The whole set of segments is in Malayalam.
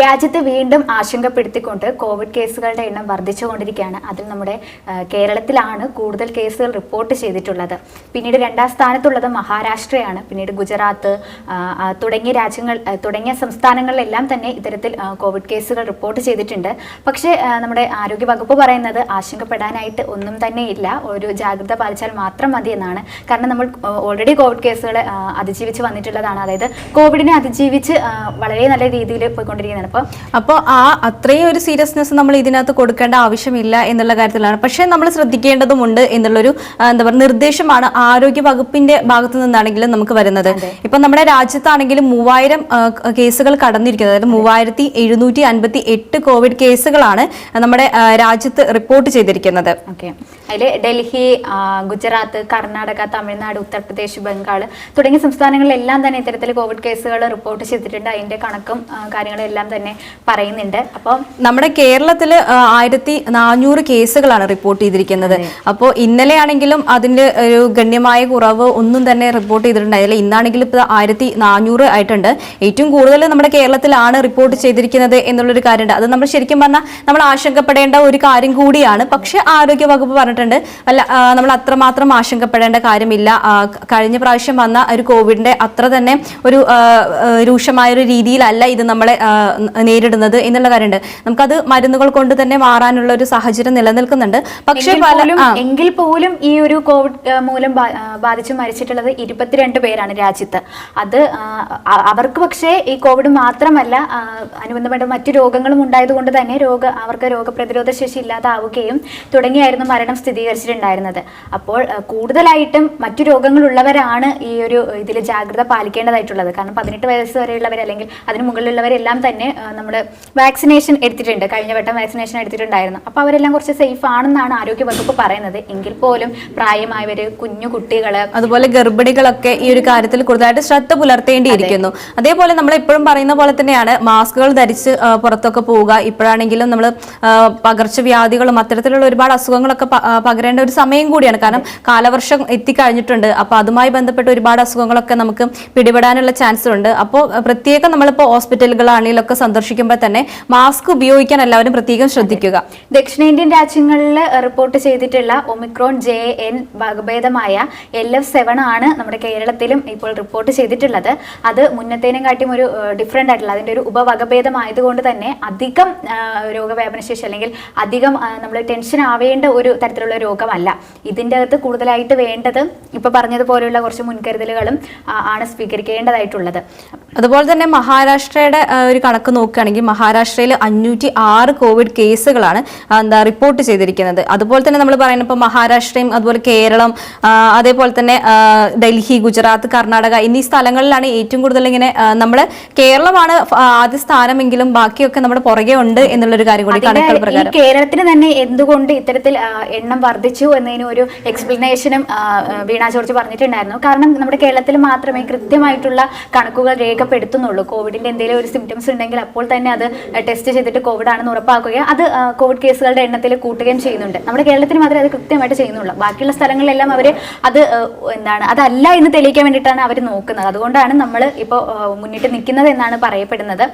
രാജ്യത്ത് വീണ്ടും ആശങ്കപ്പെടുത്തിക്കൊണ്ട് കോവിഡ് കേസുകളുടെ എണ്ണം വർദ്ധിച്ചുകൊണ്ടിരിക്കുകയാണ്. അതിൽ നമ്മുടെ കേരളത്തിലാണ് കൂടുതൽ കേസുകൾ റിപ്പോർട്ട് ചെയ്തിട്ടുള്ളത്. പിന്നീട് രണ്ടാം സ്ഥാനത്തുള്ളത് മഹാരാഷ്ട്രയാണ്. പിന്നീട് ഗുജറാത്ത് തുടങ്ങിയ സംസ്ഥാനങ്ങളിലെല്ലാം തന്നെ ഇത്തരത്തിൽ കോവിഡ് കേസുകൾ റിപ്പോർട്ട് ചെയ്തിട്ടുണ്ട്. പക്ഷേ നമ്മുടെ ആരോഗ്യ വകുപ്പ് പറയുന്നത് ആശങ്കപ്പെടാനായിട്ട് ഒന്നും തന്നെ ഇല്ല, ഒരു ജാഗ്രത പാലിച്ചാൽ മാത്രം മതി എന്നാണ്. കാരണം നമ്മൾ ഓൾറെഡി കോവിഡ് കേസുകൾ അതിജീവിച്ച് വന്നിട്ടുള്ളതാണ്. അതായത് കോവിഡിനെ അതിജീവിച്ച് വളരെ നല്ല രീതിയിൽ പോയിക്കൊണ്ടിരിക്കുന്നതാണ്. അപ്പോൾ അത്രയും ഒരു സീരിയസ്നെസ് നമ്മൾ ഇതിനകത്ത് കൊടുക്കേണ്ട ആവശ്യമില്ല എന്നുള്ള കാര്യത്തിലാണ്. പക്ഷേ നമ്മൾ ശ്രദ്ധിക്കേണ്ടതുമുണ്ട് എന്നുള്ളൊരു എന്താ പറയുക നിർദ്ദേശമാണ് ആരോഗ്യ വകുപ്പിന്റെ ഭാഗത്തു നിന്നാണെങ്കിലും നമുക്ക് വരുന്നത്. ഇപ്പൊ നമ്മുടെ രാജ്യത്താണെങ്കിലും 3000 കേസുകൾ കടന്നിരിക്കുന്നത്, അതായത് 3758 കോവിഡ് കേസുകളാണ് നമ്മുടെ രാജ്യത്ത് റിപ്പോർട്ട് ചെയ്തിരിക്കുന്നത്. അതിൽ ഡൽഹി, ഗുജറാത്ത്, കർണാടക, തമിഴ്നാട്, ഉത്തർപ്രദേശ്, ബംഗാൾ തുടങ്ങിയ സംസ്ഥാനങ്ങളിലെല്ലാം തന്നെ ഇത്തരത്തിൽ കോവിഡ് കേസുകൾ റിപ്പോർട്ട് ചെയ്തിട്ടുണ്ട്. അതിന്റെ കണക്കും കാര്യങ്ങളെല്ലാം തന്നെ പറയുന്നുണ്ട്. അപ്പോൾ നമ്മുടെ കേരളത്തിൽ 1400 കേസുകളാണ് റിപ്പോർട്ട് ചെയ്തിരിക്കുന്നത്. അപ്പോൾ ഇന്നലെ ആണെങ്കിലും അതിന്റെ ഒരു ഗണ്യമായ കുറവ് ഒന്നും തന്നെ റിപ്പോർട്ട് ചെയ്തിട്ടുണ്ടായില്ല. ഇന്നാണെങ്കിലും ഇപ്പോൾ 1400 ആയിട്ടുണ്ട്. ഏറ്റവും കൂടുതൽ നമ്മുടെ കേരളത്തിലാണ് റിപ്പോർട്ട് ചെയ്തിരിക്കുന്നത് എന്നുള്ളൊരു കാര്യമുണ്ട്. അത് നമ്മൾ ശരിക്കും പറഞ്ഞാൽ നമ്മൾ ആശങ്കപ്പെടേണ്ട ഒരു കാര്യം കൂടിയാണ്. പക്ഷെ ആരോഗ്യ വകുപ്പ് പറഞ്ഞിട്ടുണ്ട് അല്ല, നമ്മൾ അത്രമാത്രം ആശങ്കപ്പെടേണ്ട കാര്യമില്ല. കഴിഞ്ഞ പ്രാവശ്യം വന്ന ഒരു കോവിഡിന്റെ അത്ര തന്നെ ഒരു രൂക്ഷമായ ഒരു രീതിയിലല്ല ഇത് നമ്മളെ നേരിടുന്നത് എന്നുള്ള കാര്യമുണ്ട്. നമുക്കത് മരുന്നുകൾ കൊണ്ട് തന്നെ മാറാനുള്ള ഒരു സാഹചര്യം നിലനിൽക്കുന്നുണ്ട്. പക്ഷേ എങ്കിൽ പോലും ഈ ഒരു കോവിഡ് മൂലം ബാധിച്ച് മരിച്ചിട്ടുള്ളത് 22 പേരാണ് രാജ്യത്ത്. അത് അവർക്ക് പക്ഷേ ഈ കോവിഡ് മാത്രമല്ല അനുബന്ധപ്പെട്ട മറ്റു രോഗങ്ങളും ഉണ്ടായതുകൊണ്ട് തന്നെ അവർക്ക് രോഗപ്രതിരോധ ശേഷി ഇല്ലാതാവുകയും തുടങ്ങിയായിരുന്നു മരണം സ്ഥിരീകരിച്ചിട്ടുണ്ടായിരുന്നത്. അപ്പോൾ കൂടുതലായിട്ടും മറ്റു രോഗങ്ങളുള്ളവരാണ് ഈ ഒരു ഇതിൽ ജാഗ്രത പാലിക്കേണ്ടതായിട്ടുള്ളത്. കാരണം 18 വയസ്സ് വരെയുള്ളവർ അല്ലെങ്കിൽ അതിന് മുകളിലുള്ളവരെല്ലാം തന്നെ നമ്മൾ വാക്സിനേഷൻ എടുത്തിട്ടുണ്ട്, കഴിഞ്ഞ വട്ടം വാക്സിനേഷൻ എടുത്തിട്ടുണ്ടായിരുന്നു. അപ്പോൾ അവരെല്ലാം കുറച്ച് സേഫ് ആണെന്നാണ് ആരോഗ്യ വകുപ്പ് പറയുന്നത്. എങ്കിൽ പോലും പ്രായമായവര്, കുഞ്ഞു കുട്ടികള്, അതുപോലെ ഗർഭിണികളൊക്കെ ഈ ഒരു കാര്യത്തിൽ കൂടുതലായിട്ട് ശ്രദ്ധ പുലർത്തേണ്ടിയിരിക്കുന്നു. അതേപോലെ നമ്മൾ എപ്പോഴും പറയുന്ന പോലെ തന്നെയാണ് മാസ്കുകൾ ധരിച്ച് പുറത്തൊക്കെ പോവുക. ഇപ്പോഴാണെങ്കിലും നമ്മൾ പകർച്ചവ്യാധികളും അത്തരത്തിലുള്ള ഒരുപാട് അസുഖങ്ങളൊക്കെ പകരേണ്ട ഒരു സമയം കൂടിയാണ്. കാരണം കാലവർഷം എത്തിക്കഴിഞ്ഞിട്ടുണ്ട്. അപ്പോൾ അതുമായി ബന്ധപ്പെട്ട് ഒരുപാട് അസുഖങ്ങളൊക്കെ നമുക്ക് പിടിപെടാനുള്ള ചാൻസ് ഉണ്ട്. അപ്പോൾ പ്രത്യേകം നമ്മളിപ്പോൾ ഹോസ്പിറ്റലുകളാണെങ്കിലും ഒക്കെ സന്ദർശിക്കുമ്പോൾ തന്നെ മാസ്ക് ഉപയോഗിക്കാൻ എല്ലാവരും പ്രത്യേകം ശ്രദ്ധിക്കുക. ദക്ഷിണേന്ത്യൻ രാജ്യങ്ങളിൽ റിപ്പോർട്ട് ചെയ്തിട്ടുള്ള ഒമിക്രോൺ JN വകഭേദമായ LF7 ആണ് നമ്മുടെ കേരളത്തിലും ഇപ്പോൾ റിപ്പോർട്ട് ചെയ്തിട്ടുള്ളത്. അത് മുന്നത്തേനും കാട്ടിയും ഒരു ഡിഫറെൻ്റ് ആയിട്ടുള്ള അതിൻ്റെ ഒരു ഉപവകഭേദമായതുകൊണ്ട് തന്നെ അധികം രോഗവ്യാപന ശേഷി അല്ലെങ്കിൽ അധികം നമ്മൾ ടെൻഷൻ ആവേണ്ട ഒരു തരത്തിലുള്ള രോഗമല്ല. ഇതിൻ്റെ അകത്ത് കൂടുതലായിട്ട് വേണ്ടത് ഇപ്പോൾ പറഞ്ഞതുപോലെയുള്ള കുറച്ച് മുൻകരുതലുകളും ആണ് സ്വീകരിക്കേണ്ടതായിട്ടുള്ളത്. അതുപോലെ തന്നെ മഹാരാഷ്ട്രയുടെ ഒരു കണക്ക് നോക്കുകയാണെങ്കിൽ മഹാരാഷ്ട്രയിൽ 506 കോവിഡ് കേസുകളാണ് റിപ്പോർട്ട് ചെയ്തിരിക്കുന്നത്. അതുപോലെ തന്നെ നമ്മൾ പറയുന്നത് ഇപ്പോൾ മഹാരാഷ്ട്രയും അതുപോലെ കേരളം, അതേപോലെ തന്നെ ഡൽഹി, ഗുജറാത്ത്, കർണാടക എന്നീ സ്ഥലങ്ങളിലാണ് ഏറ്റവും കൂടുതൽ ഇങ്ങനെ നമ്മൾ കേരളമാണ് ആദ്യ സ്ഥാനമെങ്കിലും ബാക്കിയൊക്കെ നമ്മുടെ പുറകെ ഉണ്ട് എന്നുള്ളൊരു കാര്യം കൂടി കണക്കുകൾ പ്രകാരം. കേരളത്തിന് തന്നെ എന്തുകൊണ്ട് ഇത്തരത്തിൽ എണ്ണം വർദ്ധിച്ചു എന്നതിന് ഒരു എക്സ്പ്ലനേഷനും വീണ ജോർജ് പറഞ്ഞിട്ടുണ്ടായിരുന്നു. കാരണം നമ്മുടെ കേരളത്തിൽ മാത്രമേ കൃത്യമായിട്ടുള്ള കണക്കുകൾ രേഖപ്പെടുത്തുന്നുള്ളൂ. കോവിഡിന്റെ എന്തെങ്കിലും ഒരു സിംറ്റംസ് ഉണ്ടെങ്കിൽ അപ്പോൾ തന്നെ അത് ടെസ്റ്റ് ചെയ്തിട്ട് കോവിഡ് ആണെന്ന് ഉറപ്പാക്കുകയും അത് കോവിഡ് കേസുകളുടെ എണ്ണത്തിൽ കൂട്ടുകയും ചെയ്യുന്നുണ്ട്. നമ്മുടെ കേരളത്തിൽ മാത്രമേ അത് കൃത്യമായിട്ട് ചെയ്യുന്നുള്ളൂ. ബാക്കിയുള്ള സ്ഥലങ്ങളിലെല്ലാം അവർ അത് അതല്ല എന്ന് തെളിയിക്കാൻ വേണ്ടിയിട്ടാണ് അവർ നോക്കുന്നത്. അതുകൊണ്ടാണ് നമ്മൾ ഇപ്പോൾ മുന്നിട്ട് നിൽക്കുന്നത് എന്നാണ് പറയപ്പെടുന്നത്.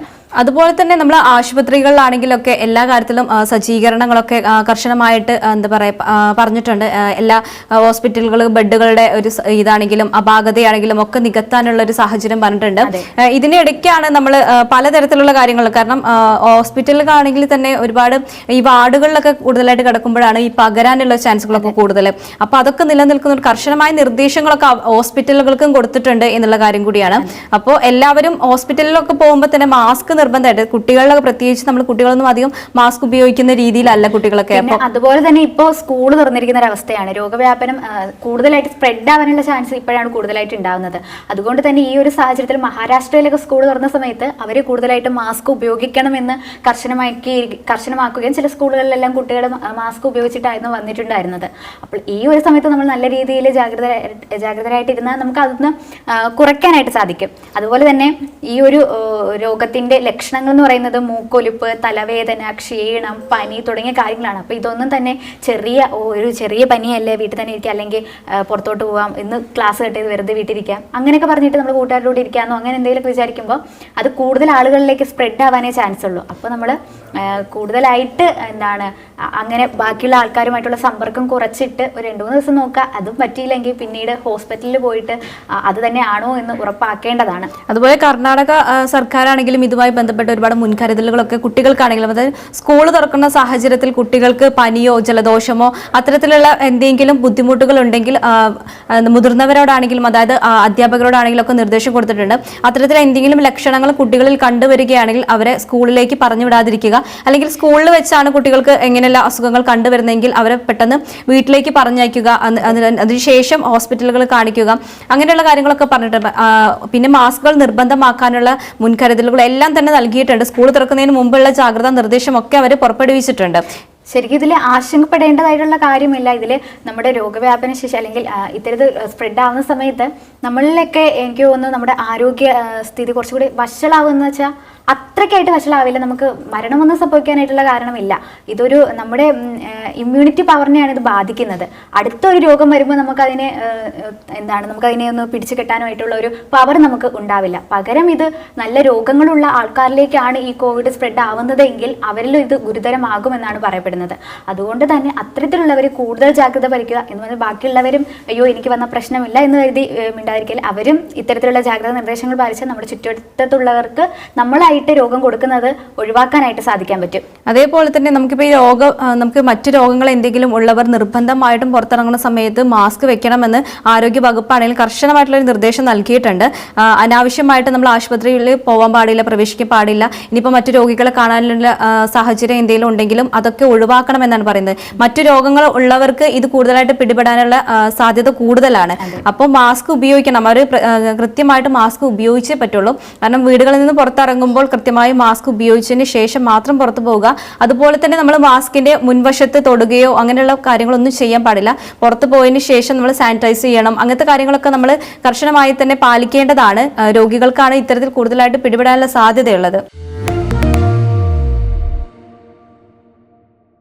അതുപോലെ തന്നെ നമ്മൾ ആശുപത്രികളിലാണെങ്കിലൊക്കെ എല്ലാ കാര്യത്തിലും സജ്ജീകരണങ്ങളൊക്കെ കർശനമായിട്ട് എന്താ പറയുക പറഞ്ഞിട്ടുണ്ട്. എല്ലാ ഹോസ്പിറ്റലുകൾ ബെഡുകളുടെ ഒരു ഇതാണെങ്കിലും അപാകതയാണെങ്കിലും ഒക്കെ നികത്താനുള്ള ഒരു സാഹചര്യം പറഞ്ഞിട്ടുണ്ട്. ഇതിനിടയ്ക്കാണ് നമ്മൾ പലതരത്തിലുള്ള കാര്യങ്ങൾ, കാരണം ഹോസ്പിറ്റലുകളാണെങ്കിൽ തന്നെ ഒരുപാട് ഈ വാർഡുകളിലൊക്കെ കൂടുതലായിട്ട് കിടക്കുമ്പോഴാണ് ഈ പകരാനുള്ള ചാൻസുകളൊക്കെ കൂടുതൽ. അപ്പോൾ അതൊക്കെ നിലനിൽക്കുന്ന ഒരു കർശനമായ നിർദ്ദേശങ്ങളൊക്കെ ഹോസ്പിറ്റലുകൾക്കും കൊടുത്തിട്ടുണ്ട് എന്നുള്ള കാര്യം കൂടിയാണ്. അപ്പോൾ എല്ലാവരും ഹോസ്പിറ്റലിലൊക്കെ പോകുമ്പോൾ തന്നെ മാസ്ക് നിർബന്ധമായിട്ട്, കുട്ടികളിലൊക്കെ പ്രത്യേകിച്ച് നമ്മൾ കുട്ടികളൊന്നും അധികം മാസ്ക് ഉപയോഗിക്കുന്ന രീതിയിലല്ല കുട്ടികളൊക്കെ. അപ്പോൾ അതുപോലെ തന്നെ ഇപ്പോൾ സ്കൂൾ തുറന്നിരിക്കുന്ന ഒരു അവസ്ഥയാണ്. രോഗവ്യാപനം കൂടുതലായിട്ട് സ്പ്രെഡ് ആവാനുള്ള ചാൻസ് ഇപ്പോഴാണ് കൂടുതലായിട്ട് ഉണ്ടാകുന്നത്. അതുകൊണ്ട് തന്നെ ഈ ഒരു സാഹചര്യത്തിൽ മഹാരാഷ്ട്രയിലൊക്കെ സ്കൂൾ തുറന്ന സമയത്ത് അവർ കൂടുതലായിട്ട് മാസ്ക് ഉപയോഗിക്കണമെന്ന് കർശനമാക്കുകയും ചില സ്കൂളുകളിലെല്ലാം കുട്ടികൾ മാസ്ക് ഉപയോഗിച്ചിട്ടായിരുന്നു വന്നിട്ടുണ്ടായിരുന്നത്. അപ്പോൾ ഈ ഒരു സമയത്ത് നമ്മൾ നല്ല രീതിയിൽ ജാഗ്രതരായിട്ടിരുന്നാൽ നമുക്ക് അതൊന്ന് കുറയ്ക്കാനായിട്ട് സാധിക്കും. അതുപോലെ തന്നെ ഈ ഒരു രോഗത്തിന്റെ ലക്ഷണങ്ങൾ എന്ന് പറയുന്നത് മൂക്കൊലിപ്പ്, തലവേദന, ക്ഷീണം, പനി തുടങ്ങിയ കാര്യങ്ങളാണ്. അപ്പോൾ ഇതൊന്നും തന്നെ ചെറിയ വിചാരിക്കുക ഒരു ചെറിയ പനിയല്ലേ വീട്ടിൽ തന്നെ ഇരിക്കുക, അല്ലെങ്കിൽ പുറത്തോട്ട് പോകാം, ഇന്ന് ക്ലാസ് കട്ട് ചെയ്ത് വെറുതെ വീട്ടിലിരിക്കാം, അങ്ങനെയൊക്കെ പറഞ്ഞിട്ട് നമ്മൾ കൂട്ടുകാരുടെ കൂടെ ഇരിക്കാമെന്നോ അങ്ങനെ എന്തെങ്കിലുമൊക്കെ വിചാരിക്കുമ്പോൾ അത് കൂടുതൽ ആളുകളിലേക്ക് സ്പ്രെഡ് ആവാനേ ചാൻസ് ഉള്ളൂ. അപ്പോൾ നമ്മൾ കൂടുതലായിട്ട് അങ്ങനെ ബാക്കിയുള്ള ആൾക്കാരുമായിട്ടുള്ള സമ്പർക്കം കുറച്ചിട്ട് ഒരു 2-3 ദിവസം നോക്കുക. അതും പറ്റിയില്ലെങ്കിൽ പിന്നീട് ഹോസ്പിറ്റലിൽ പോയിട്ട് അത് തന്നെയാണോ എന്ന് ഉറപ്പാക്കേണ്ടതാണ്. അതുപോലെ കർണാടക സർക്കാരാണെങ്കിലും ഇതുമായി ബന്ധപ്പെട്ട ഒരുപാട് മുൻകരുതലുകളൊക്കെ കുട്ടികൾക്കാണെങ്കിലും, അതായത് സ്കൂൾ തുറക്കുന്ന സാഹചര്യത്തിൽ കുട്ടികൾക്ക് പനിയോ ജലദോഷമോ അത്തരത്തിലുള്ള എന്തെങ്കിലും ബുദ്ധിമുട്ടുകൾ ഉണ്ടെങ്കിൽ മുതിർന്നവരോടാണെങ്കിലും അതായത് അധ്യാപകരോടാണെങ്കിലും ഒക്കെ നിർദ്ദേശം കൊടുത്തിട്ടുണ്ട്. അത്തരത്തിൽ എന്തെങ്കിലും ലക്ഷണങ്ങൾ കുട്ടികളിൽ കണ്ടുവരികയാണെങ്കിൽ അവരെ സ്കൂളിലേക്ക് പറഞ്ഞു വിടാതിരിക്കുക. അല്ലെങ്കിൽ സ്കൂളിൽ വെച്ചാണ് കുട്ടികൾക്ക് എങ്ങനെയുള്ള അസുഖങ്ങൾ കണ്ടുവരുന്നെങ്കിൽ അവരെ പെട്ടെന്ന് വീട്ടിലേക്ക് പറഞ്ഞയക്കുക, അതിനുശേഷം ഹോസ്പിറ്റലുകൾ കാണിക്കുക, അങ്ങനെയുള്ള കാര്യങ്ങളൊക്കെ പറഞ്ഞിട്ടുണ്ട്. പിന്നെ മാസ്കുകൾ നിർബന്ധമാക്കാനുള്ള മുൻകരുതലുകൾ എല്ലാം തന്നെ നൽകിയിട്ടുണ്ട്. സ്കൂൾ തുറക്കുന്നതിന് മുമ്പുള്ള ജാഗ്രതാ നിർദ്ദേശമൊക്കെ അവർ പുറപ്പെടുവിച്ചിട്ടുണ്ട്. ശരിക്കും ഇതിൽ ആശങ്കപ്പെടേണ്ടതായിട്ടുള്ള കാര്യമില്ല. ഇതിൽ നമ്മുടെ രോഗവ്യാപന ശേഷി അല്ലെങ്കിൽ ഇത്തരത്തിൽ സ്പ്രെഡ് ആവുന്ന സമയത്ത് നമ്മളിലൊക്കെ എനിക്ക് തോന്നുന്നു നമ്മുടെ ആരോഗ്യ സ്ഥിതി കുറച്ചുകൂടി വഷളാവുന്ന വെച്ചാൽ അത്രയ്ക്കായിട്ട് വഷളാവില്ല, നമുക്ക് മരണമൊന്നും സംഭവിക്കാനായിട്ടുള്ള കാരണമില്ല. ഇതൊരു നമ്മുടെ ഇമ്മ്യൂണിറ്റി പവറിനെയാണ് ഇത് ബാധിക്കുന്നത്. അടുത്തൊരു രോഗം വരുമ്പോൾ നമുക്കതിനെ നമുക്കതിനെ ഒന്ന് പിടിച്ചു കെട്ടാനുമായിട്ടുള്ള ഒരു പവർ നമുക്ക് ഉണ്ടാവില്ല. പകരം ഇത് നല്ല രോഗങ്ങളുള്ള ആൾക്കാരിലേക്കാണ് ഈ കോവിഡ് സ്പ്രെഡ് ആവുന്നതെങ്കിൽ അവരിലും ഇത് ഗുരുതരമാകുമെന്നാണ് പറയപ്പെടുന്നത്. അതുകൊണ്ട് തന്നെ അത്തരത്തിലുള്ളവർ കൂടുതൽ ജാഗ്രത പാലിക്കുക എന്ന് പറഞ്ഞാൽ ബാക്കിയുള്ളവരും അയ്യോ എനിക്ക് വന്ന പ്രശ്നമില്ല എന്ന് കരുതി മിണ്ടാതിരിക്കൽ, അവരും ഇത്തരത്തിലുള്ള ജാഗ്രതാ നിർദ്ദേശങ്ങൾ പാലിച്ച് നമ്മുടെ ചുറ്റുവട്ടത്തുള്ളവർക്ക് നമ്മളായിട്ട് രോഗം കൊടുക്കുന്നത് ഒഴിവാക്കാനായിട്ട് സാധിക്കാൻ പറ്റും. അതേപോലെ തന്നെ നമുക്കിപ്പോൾ നമുക്ക് മറ്റു രോഗങ്ങൾ എന്തെങ്കിലും ഉള്ളവർ നിർബന്ധമായിട്ടും പുറത്തിറങ്ങുന്ന സമയത്ത് മാസ്ക് വെക്കണമെന്ന് ആരോഗ്യ വകുപ്പാണെങ്കിൽ കർശനമായിട്ടുള്ള ഒരു നിർദ്ദേശം നൽകിയിട്ടുണ്ട്. അനാവശ്യമായിട്ട് നമ്മൾ ആശുപത്രിയിൽ പോകാൻ പാടില്ല, പ്രവേശിക്കാൻ പാടില്ല. ഇനിയിപ്പോൾ മറ്റു രോഗികളെ കാണാനുള്ള സാഹചര്യം എന്തെങ്കിലും ഉണ്ടെങ്കിലും അതൊക്കെ ഒഴിവാക്കണമെന്നാണ് പറയുന്നത്. മറ്റു രോഗങ്ങൾ ഉള്ളവർക്ക് ഇത് കൂടുതലായിട്ട് പിടിപെടാനുള്ള സാധ്യത കൂടുതലാണ്. അപ്പോൾ മാസ്ക് ഉപയോഗിക്കണം, അവർ കൃത്യമായിട്ട് മാസ്ക് ഉപയോഗിച്ചേ പറ്റുള്ളൂ. കാരണം വീടുകളിൽ നിന്ന് പുറത്തിറങ്ങുമ്പോൾ കൃത്യമായി മാസ്ക് ഉപയോഗിച്ചതിന് ശേഷം മാത്രം പുറത്തു പോവുക. അതുപോലെ തന്നെ നമ്മൾ മാസ്കിന്റെ മുൻവശത്ത് തൊടുകയോ അങ്ങനെയുള്ള കാര്യങ്ങളൊന്നും ചെയ്യാൻ പാടില്ല. പുറത്തു പോയതിനു ശേഷം നമ്മൾ സാനിറ്റൈസ് ചെയ്യണം. അങ്ങനത്തെ കാര്യങ്ങളൊക്കെ നമ്മൾ കർശനമായി തന്നെ പാലിക്കേണ്ടതാണ്. രോഗികൾക്കാണ് ഇത്തരത്തിൽ കൂടുതലായിട്ട് പിടിപെടാനുള്ള സാധ്യതയുള്ളത്.